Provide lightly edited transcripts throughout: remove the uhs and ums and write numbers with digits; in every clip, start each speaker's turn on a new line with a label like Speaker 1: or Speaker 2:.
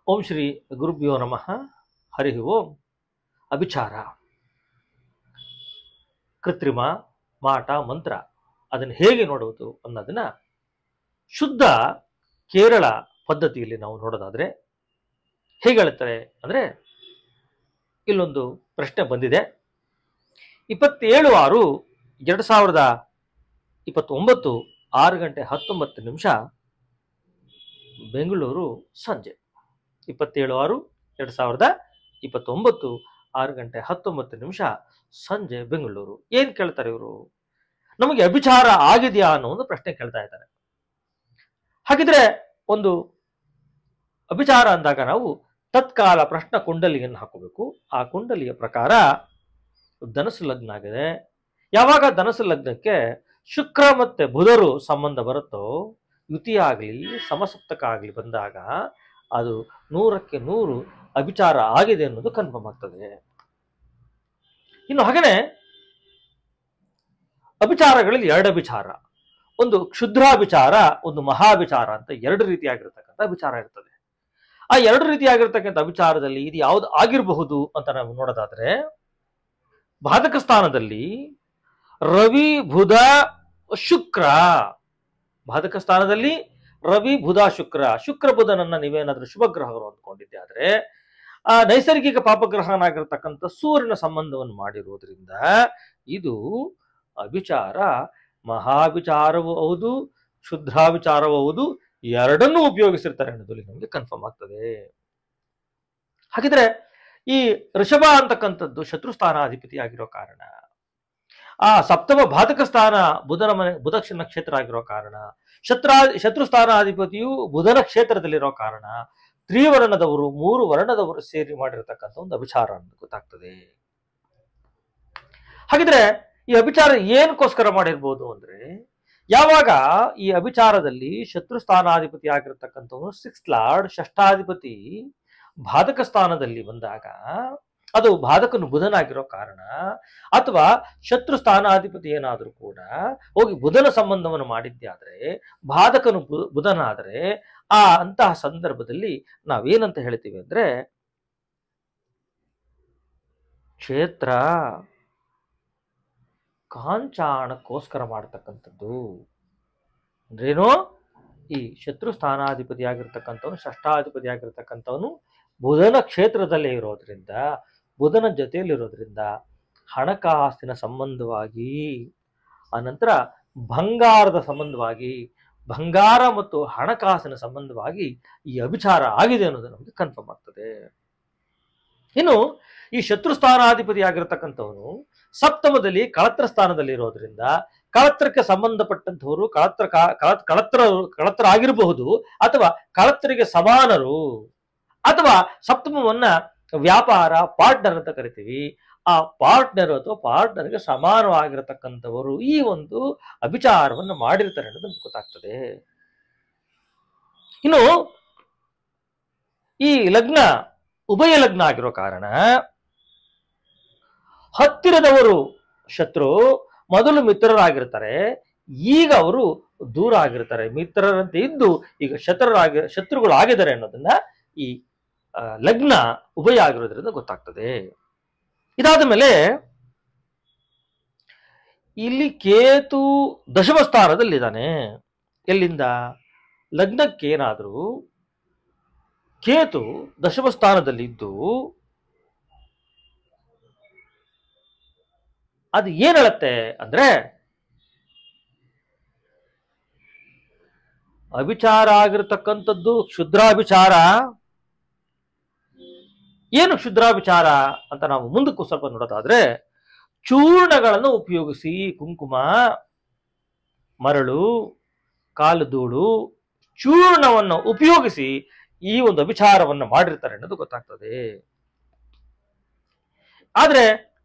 Speaker 1: ಓಂ ಶ್ರೀ ಗುರುಭ್ಯೋ ನಮಃ. ಹರಿ ಓಂ. ಅಭಿಚಾರ, ಕೃತ್ರಿಮ, ಮಾಟ, ಮಂತ್ರ ಅದನ್ನು ಹೇಗೆ ನೋಡುವುದು ಅನ್ನೋದನ್ನ ಶುದ್ಧ ಕೇರಳ ಪದ್ಧತಿಯಲ್ಲಿ ನಾವು ನೋಡೋದಾದ್ರೆ ಹೇಗೆ ಹೇಳ್ತಾರೆ ಅಂದರೆ, ಇಲ್ಲೊಂದು ಪ್ರಶ್ನೆ ಬಂದಿದೆ. 27/6/2029 6:19 ಬೆಂಗಳೂರು ಸಂಜೆ. 27/6/2029 6:19 ಸಂಜೆ ಬೆಂಗಳೂರು. ಏನ್ ಕೇಳ್ತಾರೆ ಇವರು? ನಮಗೆ ಅಭಿಚಾರ ಆಗಿದೆಯಾ ಅನ್ನೋ ಒಂದು ಪ್ರಶ್ನೆ ಕೇಳ್ತಾ ಇದ್ದಾರೆ. ಹಾಗಿದ್ರೆ ಒಂದು ಅಭಿಚಾರ ಅಂದಾಗ ನಾವು ತತ್ಕಾಲ ಪ್ರಶ್ನ ಕುಂಡಲಿಯನ್ನು ಹಾಕೋಬೇಕು. ಆ ಕುಂಡಲಿಯ ಪ್ರಕಾರ ಧನಸ್ಸು ಲಗ್ನ ಆಗಿದೆ. ಯಾವಾಗ ಧನಸ್ಸು ಲಗ್ನಕ್ಕೆ ಶುಕ್ರ ಮತ್ತೆ ಬುಧರು ಸಂಬಂಧ ಬರುತ್ತೋ, ಯುತಿ ಆಗಲಿ ಸಮಸಪ್ತಕ ಆಗಲಿ ಬಂದಾಗ ಅದು 100ಕ್ಕೆ 100 ಅಭಿಚಾರ ಆಗಿದೆ ಅನ್ನೋದು ಕನ್ಫರ್ಮ್ ಆಗ್ತದೆ. ಇನ್ನು ಹಾಗೇನೆ ಅಭಿಚಾರಗಳಲ್ಲಿ 2 ಅಭಿಚಾರ, ಒಂದು ಕ್ಷುದ್ರಾಭಿಚಾರ, ಒಂದು ಮಹಾಭಿಚಾರ ಅಂತ 2 ರೀತಿಯಾಗಿರ್ತಕ್ಕಂಥ ಅಭಿಚಾರ ಇರ್ತದೆ. ಆ 2 ರೀತಿಯಾಗಿರ್ತಕ್ಕಂಥ ಅಭಿಚಾರದಲ್ಲಿ ಇದು ಯಾವ್ದು ಆಗಿರಬಹುದು ಅಂತ ನಾವು ನೋಡೋದಾದ್ರೆ, ಬಾಧಕ ಸ್ಥಾನದಲ್ಲಿ ರವಿ ಬುಧ ಶುಕ್ರ, ಬಾಧಕ ಸ್ಥಾನದಲ್ಲಿ ರವಿ ಬುಧ ಶುಕ್ರ, ಶುಕ್ರ ಬುಧನನ್ನ ನೀವೇನಾದ್ರೂ ಶುಭ ಗ್ರಹಗಳು ಅಂದ್ಕೊಂಡಿದ್ದೆ ಆದ್ರೆ ಆ ನೈಸರ್ಗಿಕ ಪಾಪಗ್ರಹನಾಗಿರ್ತಕ್ಕಂಥ ಸೂರ್ಯನ ಸಂಬಂಧವನ್ನು ಮಾಡಿರುವುದರಿಂದ ಇದು ಅಭಿಚಾರ ಮಹಾಭಿಚಾರವೂ ಹೌದು, ಶುದ್ಧಾಭಿಚಾರವೂ ಹೌದು, 2ನ್ನೂ ಉಪಯೋಗಿಸಿರ್ತಾರೆ ಅನ್ನೋದಲ್ಲಿ ನಮಗೆ ಕನ್ಫರ್ಮ್ ಆಗ್ತದೆ. ಹಾಗಿದ್ರೆ ಈ ಋಷಭ ಅಂತಕ್ಕಂಥದ್ದು ಶತ್ರುಸ್ಥಾನಾಧಿಪತಿ ಆಗಿರೋ ಕಾರಣ, ಆ ಸಪ್ತಮ ಬಾಧಕ ಸ್ಥಾನ ಬುಧ ನಕ್ಷತ್ರ ಆಗಿರೋ ಕಾರಣ, ಶತ್ರುಸ್ಥಾನಾಧಿಪತಿಯು ಬುಧನ ಕ್ಷೇತ್ರದಲ್ಲಿರೋ ಕಾರಣ ತ್ರಿವರ್ಣದವರು 3 ವರ್ಣದವರು ಸೇರಿ ಮಾಡಿರತಕ್ಕಂಥ ಒಂದು ಅಭಿಚಾರ ಅಂತ ಗೊತ್ತಾಗ್ತದೆ. ಹಾಗಿದ್ರೆ ಈ ಅಭಿಚಾರ ಏನಕ್ಕೋಸ್ಕರ ಮಾಡಿರ್ಬೋದು ಅಂದ್ರೆ, ಯಾವಾಗ ಈ ಅಭಿಚಾರದಲ್ಲಿ ಶತ್ರುಸ್ಥಾನಾಧಿಪತಿ ಆಗಿರತಕ್ಕಂಥವನು 6th ಲಾರ್ಡ್ ಷಷ್ಠಾಧಿಪತಿ ಬಾಧಕ ಸ್ಥಾನದಲ್ಲಿ ಬಂದಾಗ, ಅದು ಬಾಧಕನು ಬುಧನಾಗಿರೋ ಕಾರಣ, ಅಥವಾ ಶತ್ರು ಸ್ಥಾನಾಧಿಪತಿ ಏನಾದರೂ ಕೂಡ ಹೋಗಿ ಬುಧನ ಸಂಬಂಧವನ್ನು ಮಾಡಿದ್ದೆ ಆದ್ರೆ, ಬಾಧಕನು ಬುಧನಾದರೆ ಆ ಅಂತಹ ಸಂದರ್ಭದಲ್ಲಿ ನಾವೇನಂತ ಹೇಳ್ತೀವಿ ಅಂದ್ರೆ, ಕ್ಷೇತ್ರ ಕಾಂಚಾಣಕ್ಕೋಸ್ಕರ ಮಾಡತಕ್ಕಂಥದ್ದು. ಅಂದ್ರೇನು? ಈ ಶತ್ರು ಸ್ಥಾನಾಧಿಪತಿ ಆಗಿರ್ತಕ್ಕಂಥವನು, ಷಷ್ಠಾಧಿಪತಿ ಆಗಿರ್ತಕ್ಕಂಥವನು ಬುಧನ ಕ್ಷೇತ್ರದಲ್ಲೇ ಇರೋದ್ರಿಂದ, ಬುಧನ ಜೊತೆಯಲ್ಲಿರೋದ್ರಿಂದ ಹಣಕಾಸಿನ ಸಂಬಂಧವಾಗಿ, ಅನಂತರ ಬಂಗಾರದ ಸಂಬಂಧವಾಗಿ, ಬಂಗಾರ ಮತ್ತು ಹಣಕಾಸಿನ ಸಂಬಂಧವಾಗಿ ಈ ಅಭಿಚಾರ ಆಗಿದೆ ಅನ್ನೋದು ನಮಗೆ ಕನ್ಫರ್ಮ್ ಆಗ್ತದೆ. ಇನ್ನು ಈ ಶತ್ರು ಸ್ಥಾನಾಧಿಪತಿ ಆಗಿರತಕ್ಕಂಥವನು ಸಪ್ತಮದಲ್ಲಿ ಕಳತ್ರ ಸ್ಥಾನದಲ್ಲಿ ಇರೋದ್ರಿಂದ, ಕಳತ್ರಕ್ಕೆ ಸಂಬಂಧಪಟ್ಟಂತವರು ಕಳತ್ರ ಆಗಿರಬಹುದು, ಅಥವಾ ಕಳತ್ರಿಗೆ ಸಮಾನರು, ಅಥವಾ ಸಪ್ತಮವನ್ನ ವ್ಯಾಪಾರ ಪಾರ್ಟ್ನರ್ ಅಂತ ಕರಿತೀವಿ, ಆ ಪಾರ್ಟ್ನರ್ ಅಥವಾ ಪಾರ್ಟ್ನರ್ಗೆ ಸಮಾನವಾಗಿರತಕ್ಕಂಥವರು ಈ ಒಂದು ಅಭಿಚಾರವನ್ನು ಮಾಡಿರ್ತಾರೆ ಅನ್ನೋದು ನಮ್ಗೆ ಗೊತ್ತಾಗ್ತದೆ. ಇನ್ನು ಈ ಲಗ್ನ ಉಭಯ ಲಗ್ನ ಆಗಿರೋ ಕಾರಣ ಹತ್ತಿರದವರು ಶತ್ರು, ಮೊದಲು ಮಿತ್ರರಾಗಿರ್ತಾರೆ, ಈಗ ಅವರು ದೂರ ಆಗಿರ್ತಾರೆ, ಮಿತ್ರರಂತೆ ಇದ್ದು ಈಗ ಶತ್ರುಗಳು ಆಗಿದ್ದಾರೆ ಅನ್ನೋದನ್ನ ಈ ಲಗ್ನ ಉಭಯ ಆಗಿರೋದ್ರಿಂದ ಗೊತ್ತಾಗ್ತದೆ. ಇದಾದ ಮೇಲೆ ಇಲ್ಲಿ ಕೇತು ದಶಮ ಸ್ಥಾನದಲ್ಲಿದ್ದಾನೆ. ಎಲ್ಲಿಂದ? ಲಗ್ನಕ್ಕೆ ಏನಾದರೂ ಕೇತು ದಶಮ ಸ್ಥಾನದಲ್ಲಿದ್ದು ಅದು ಏನ್ ಹೇಳುತ್ತೆ ಅಂದ್ರೆ, ಅಭಿಚಾರ ಆಗಿರತಕ್ಕಂಥದ್ದು ಕ್ಷುದ್ರಾಭಿಚಾರ. ಏನು ಕ್ಷುದ್ರಾಭಿಚಾರ ಅಂತ ನಾವು ಮುಂದಕ್ಕೂ ಸ್ವಲ್ಪ ನೋಡೋದಾದ್ರೆ, ಚೂರ್ಣಗಳನ್ನು ಉಪಯೋಗಿಸಿ, ಕುಂಕುಮ, ಮರಳು, ಕಾಲುಧೂಳು, ಚೂರ್ಣವನ್ನು ಉಪಯೋಗಿಸಿ ಈ ಒಂದು ಅಭಿಚಾರವನ್ನು ಮಾಡಿರ್ತಾರೆ ಅನ್ನೋದು ಗೊತ್ತಾಗ್ತದೆ. ಆದ್ರೆ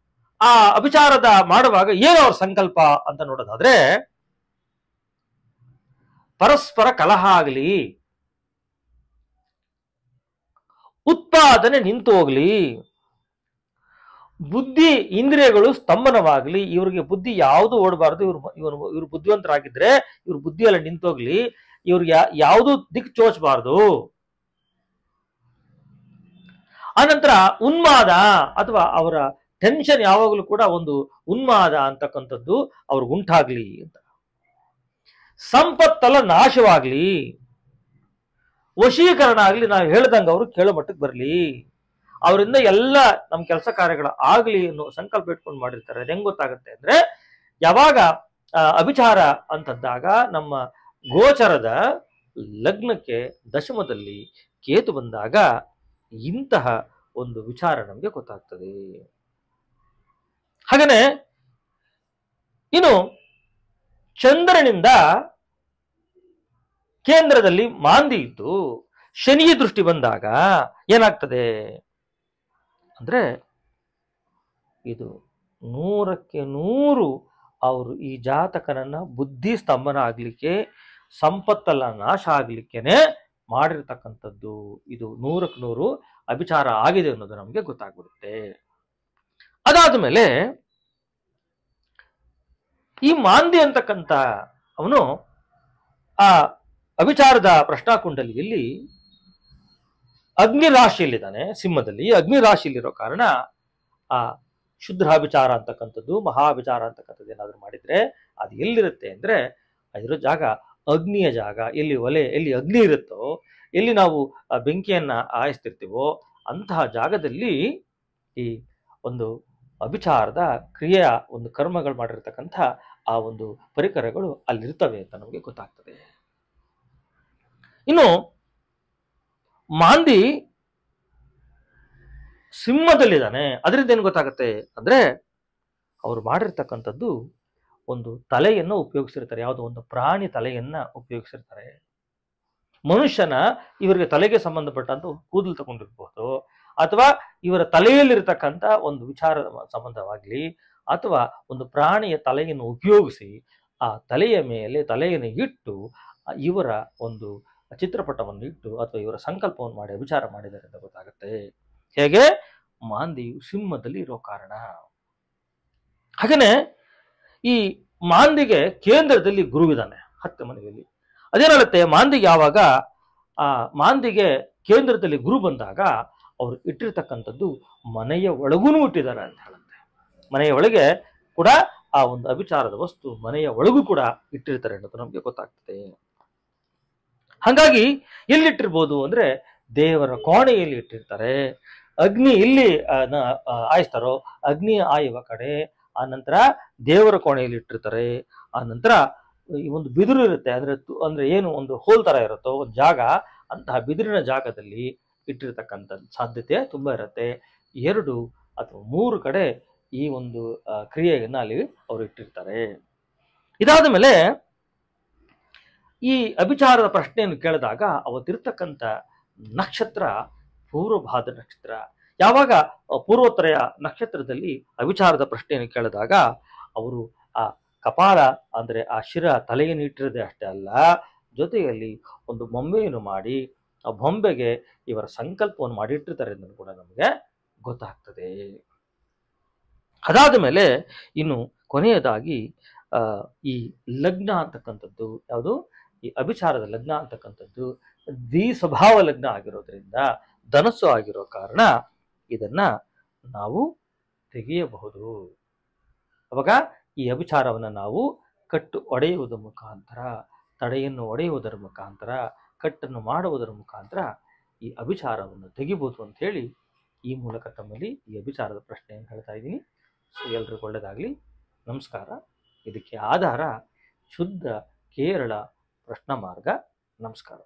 Speaker 1: ಆ ಅಭಿಚಾರದ ಮಾಡುವಾಗ ಏನೋ ಅವ್ರ ಸಂಕಲ್ಪ ಅಂತ ನೋಡೋದಾದ್ರೆ, ಪರಸ್ಪರ ಕಲಹ ಆಗಲಿ, ಉತ್ಪಾದನೆ ನಿಂತು ಹೋಗ್ಲಿ, ಬುದ್ಧಿ ಇಂದ್ರಿಯಗಳು ಸ್ತಂಭನವಾಗ್ಲಿ, ಇವ್ರಿಗೆ ಬುದ್ಧಿ ಯಾವುದು ಓಡಬಾರ್ದು, ಇವ್ರು ಬುದ್ಧಿವಂತರಾಗಿದ್ರೆ ಇವ್ರ ಬುದ್ಧಿ ಎಲ್ಲ ನಿಂತೋಗ್ಲಿ, ಇವ್ರಿಗೆ ಯಾವುದು ದಿಕ್ಕು ಚೋಚಬಾರ್ದು, ಆನಂತರ ಉನ್ಮಾದ ಅಥವಾ ಅವರ ಟೆನ್ಷನ್ ಯಾವಾಗಲೂ ಕೂಡ ಒಂದು ಉನ್ಮಾದ ಅಂತಕ್ಕಂಥದ್ದು ಅವ್ರಿಗೆ ಉಂಟಾಗ್ಲಿ ಅಂತ. ಸಂಪತ್ತೆಲ್ಲ ನಾಶವಾಗ್ಲಿ, ವಶೀಕರಣ ಆಗ್ಲಿ, ನಾವು ಹೇಳ್ದಂಗೆ ಅವರು ಕೇಳೋ ಮಟ್ಟಕ್ಕೆ ಬರಲಿ, ಅವರಿಂದ ಎಲ್ಲ ನಮ್ಮ ಕೆಲಸ ಕಾರ್ಯಗಳು ಆಗ್ಲಿ ಅನ್ನೋ ಸಂಕಲ್ಪ ಇಟ್ಕೊಂಡು ಮಾಡಿರ್ತಾರೆ. ಅದು ಹೆಂಗ್ ಗೊತ್ತಾಗುತ್ತೆ ಅಂದ್ರೆ, ಯಾವಾಗ ಅಭಿಚಾರ ಅಂತಂದಾಗ ನಮ್ಮ ಗೋಚರದ ಲಗ್ನಕ್ಕೆ ದಶಮದಲ್ಲಿ ಕೇತು ಬಂದಾಗ ಇಂತಹ ಒಂದು ವಿಚಾರ ನಮಗೆ ಗೊತ್ತಾಗ್ತದೆ. ಹಾಗೇನೆ ಇನ್ನು ಚಂದ್ರನಿಂದ ಕೇಂದ್ರದಲ್ಲಿ ಮಾಂದಿ ಇದ್ದು ಶನಿ ದೃಷ್ಟಿ ಬಂದಾಗ ಏನಾಗ್ತದೆ ಅಂದ್ರೆ, ಇದು 100ಕ್ಕೆ 100 ಅವರು ಈ ಜಾತಕನನ್ನ ಬುದ್ಧಿ ಸ್ತಂಭನ ಆಗ್ಲಿಕ್ಕೆ, ಸಂಪತ್ತೆಲ್ಲ ನಾಶ ಆಗ್ಲಿಕ್ಕೇನೆ ಮಾಡಿರ್ತಕ್ಕಂಥದ್ದು. ಇದು 100ಕ್ಕೆ 100 ಅಭಿಚಾರ ಆಗಿದೆ ಅನ್ನೋದು ನಮಗೆ ಗೊತ್ತಾಗ್ಬಿಡುತ್ತೆ. ಅದಾದ ಮೇಲೆ ಈ ಮಾಂದಿ ಅಂತಕ್ಕಂಥ ಅವನು ಆ ಅಭಿಚಾರದ ಪ್ರಶ್ನಾಕುಂಡಲಿಯಲ್ಲಿ ಅಗ್ನಿ ರಾಶಿಯಲ್ಲಿದ್ದಾನೆ, ಸಿಂಹದಲ್ಲಿ. ಅಗ್ನಿ ರಾಶಿಯಲ್ಲಿರೋ ಕಾರಣ ಆ ಶುದ್ರಾಭಿಚಾರ ಅಂತಕ್ಕಂಥದ್ದು, ಮಹಾಭಿಚಾರ ಅಂತಕ್ಕಂಥದ್ದು ಏನಾದ್ರು ಮಾಡಿದ್ರೆ ಅದು ಎಲ್ಲಿರುತ್ತೆ ಅಂದ್ರೆ, ಅದಿರೋ ಜಾಗ ಅಗ್ನಿಯ ಜಾಗ. ಎಲ್ಲಿ ಒಲೆ, ಎಲ್ಲಿ ಅಗ್ನಿ ಇರುತ್ತೋ, ಎಲ್ಲಿ ನಾವು ಬೆಂಕಿಯನ್ನ ಆಯಿಸ್ತಿರ್ತೀವೋ ಅಂತಹ ಜಾಗದಲ್ಲಿ ಈ ಒಂದು ಅಭಿಚಾರದ ಕ್ರಿಯೆಯ ಒಂದು ಕರ್ಮಗಳು ಮಾಡಿರ್ತಕ್ಕಂಥ ಆ ಒಂದು ಪರಿಕರಗಳು ಅಲ್ಲಿರ್ತವೆ ಅಂತ ನಮಗೆ ಗೊತ್ತಾಗ್ತದೆ. ಇನ್ನು ಮಾಂದಿ ಸಿಂಹದಲ್ಲಿದ್ದಾನೆ, ಅದರಿಂದ ಏನು ಗೊತ್ತಾಗುತ್ತೆ ಅಂದ್ರೆ, ಅವರು ಮಾಡಿರ್ತಕ್ಕಂಥದ್ದು ಒಂದು ತಲೆಯನ್ನು ಉಪಯೋಗಿಸಿರ್ತಾರೆ, ಯಾವುದೋ ಒಂದು ಪ್ರಾಣಿ ತಲೆಯನ್ನ ಉಪಯೋಗಿಸಿರ್ತಾರೆ. ಮನುಷ್ಯನ ಇವರಿಗೆ ತಲೆಗೆ ಸಂಬಂಧಪಟ್ಟಂತ ಕೂದಲು ತಗೊಂಡಿರ್ಬಹುದು, ಅಥವಾ ಇವರ ತಲೆಯಲ್ಲಿರ್ತಕ್ಕಂಥ ಒಂದು ವಿಚಾರ ಸಂಬಂಧವಾಗ್ಲಿ, ಅಥವಾ ಒಂದು ಪ್ರಾಣಿಯ ತಲೆಯನ್ನು ಉಪಯೋಗಿಸಿ ಆ ತಲೆಯ ಮೇಲೆ ತಲೆಯನ್ನು ಇಟ್ಟು ಇವರ ಒಂದು ಚಿತ್ರಪಟವನ್ನು ಇಟ್ಟು ಅಥವಾ ಇವರ ಸಂಕಲ್ಪವನ್ನು ಮಾಡಿ ವಿಚಾರ ಮಾಡಿದ್ದಾರೆ ಅಂತ ಗೊತ್ತಾಗುತ್ತೆ. ಹೇಗೆ? ಮಾಂದಿಯು ಸಿಂಹದಲ್ಲಿ ಇರೋ ಕಾರಣ. ಹಾಗೇನೆ ಈ ಮಾಂದಿಗೆ ಕೇಂದ್ರದಲ್ಲಿ ಗುರುವಿದ್ದಾನೆ 10 ಮನೆಯಲ್ಲಿ. ಅದೇನಾಗುತ್ತೆ, ಮಾಂದಿಗೆ ಯಾವಾಗ ಆ ಮಾಂದಿಗೆ ಕೇಂದ್ರದಲ್ಲಿ ಗುರು ಬಂದಾಗ ಅವರು ಇಟ್ಟಿರ್ತಕ್ಕಂಥದ್ದು ಮನೆಯ ಒಳಗೂ ಇಟ್ಟಿದ್ದಾರೆ ಅಂತ ಹೇಳುತ್ತೆ. ಮನೆಯ ಒಳಗೆ ಕೂಡ ಆ ಒಂದು ಅಭಿಚಾರದ ವಸ್ತು ಮನೆಯ ಒಳಗೂ ಕೂಡ ಇಟ್ಟಿರ್ತಾರೆ ಅನ್ನೋದು ನಮಗೆ ಗೊತ್ತಾಗ್ತದೆ. ಹಾಗಾಗಿ ಎಲ್ಲಿಟ್ಟಿರ್ಬೋದು ಅಂದ್ರೆ, ದೇವರ ಕೋಣೆಯಲ್ಲಿ ಇಟ್ಟಿರ್ತಾರೆ. ಅಗ್ನಿ ಇಲ್ಲಿ ಆಯಿಸ್ತಾರೋ ಅಗ್ನಿ ಆಯುವ ಕಡೆ, ಆ ನಂತರ ದೇವರ ಕೋಣೆಯಲ್ಲಿ ಇಟ್ಟಿರ್ತಾರೆ. ಆ ನಂತರ ಈ ಒಂದು ಬಿದಿರು ಇರುತ್ತೆ, ಅಂದ್ರೆ ಏನು ಒಂದು ಹೋಲ್ ತರ ಇರುತ್ತೋ ಒಂದು ಜಾಗ, ಅಂತಹ ಬಿದಿರಿನ ಜಾಗದಲ್ಲಿ ಇಟ್ಟಿರ್ತಕ್ಕಂಥ ಸಾಧ್ಯತೆ ತುಂಬಾ ಇರುತ್ತೆ. 2 ಅಥವಾ 3 ಕಡೆ ಈ ಒಂದು ಕ್ರಿಯೆಯನ್ನ ಅಲ್ಲಿ ಅವರು ಇಟ್ಟಿರ್ತಾರೆ. ಇದಾದ ಮೇಲೆ ಈ ಅಭಿಚಾರದ ಪ್ರಶ್ನೆಯನ್ನು ಕೇಳಿದಾಗ ಅವತ್ತಿರ್ತಕ್ಕಂಥ ನಕ್ಷತ್ರ ಪೂರ್ವಭಾದ್ರ ನಕ್ಷತ್ರ. ಯಾವಾಗ ಪೂರ್ವೋತ್ತರೆಯ ನಕ್ಷತ್ರದಲ್ಲಿ ಅಭಿಚಾರದ ಪ್ರಶ್ನೆಯನ್ನು ಕೇಳಿದಾಗ ಅವರು ಆ ಕಪಾಲ ಅಂದ್ರೆ ಆ ಶಿರ ತಲೆಯನ್ನು ಇಟ್ಟಿರದೆ ಅಷ್ಟೇ ಅಲ್ಲ, ಜೊತೆಯಲ್ಲಿ ಒಂದು ಬೊಂಬೆಯನ್ನು ಮಾಡಿ ಆ ಬೊಂಬೆಗೆ ಇವರ ಸಂಕಲ್ಪವನ್ನು ಮಾಡಿಟ್ಟಿರ್ತಾರೆ ಅನ್ನೋದು ಕೂಡ ನಮಗೆ ಗೊತ್ತಾಗ್ತದೆ. ಅದಾದ ಮೇಲೆ ಇನ್ನು ಕೊನೆಯದಾಗಿ ಈ ಲಗ್ನ ಅಂತಕ್ಕಂಥದ್ದು ಯಾವುದು, ಈ ಅಭಿಚಾರದ ಲಗ್ನ ಅಂತಕ್ಕಂಥದ್ದು ದ್ವಿಸ್ವಭಾವ ಲಗ್ನ ಆಗಿರೋದ್ರಿಂದ, ಧನಸ್ಸು ಆಗಿರೋ ಕಾರಣ ಇದನ್ನ ನಾವು ತೆಗೆಯಬಹುದು. ಅವಾಗ ಈ ಅಭಿಚಾರವನ್ನು ನಾವು ಕಟ್ಟು ಒಡೆಯುವುದರ ಮುಖಾಂತರ, ತಡೆಯನ್ನು ಒಡೆಯುವುದರ ಮುಖಾಂತರ, ಕಟ್ಟನ್ನು ಮಾಡುವುದರ ಮುಖಾಂತರ ಈ ಅಭಿಚಾರವನ್ನು ತೆಗಿಬಹುದು ಅಂತ ಹೇಳಿ ಈ ಮೂಲಕ ತಮ್ಮಲ್ಲಿ ಈ ಅಭಿಚಾರದ ಪ್ರಶ್ನೆಯನ್ನು ಹೇಳ್ತಾ ಇದ್ದೀನಿ. ಸೊ ಎಲ್ರಿಗೂ ಒಳ್ಳೆಯದಾಗಲಿ. ನಮಸ್ಕಾರ. ಇದಕ್ಕೆ ಆಧಾರ ಶುದ್ಧ ಕೇರಳ ಪ್ರಶ್ನ ಮಾರ್ಗ. ನಮಸ್ಕಾರ.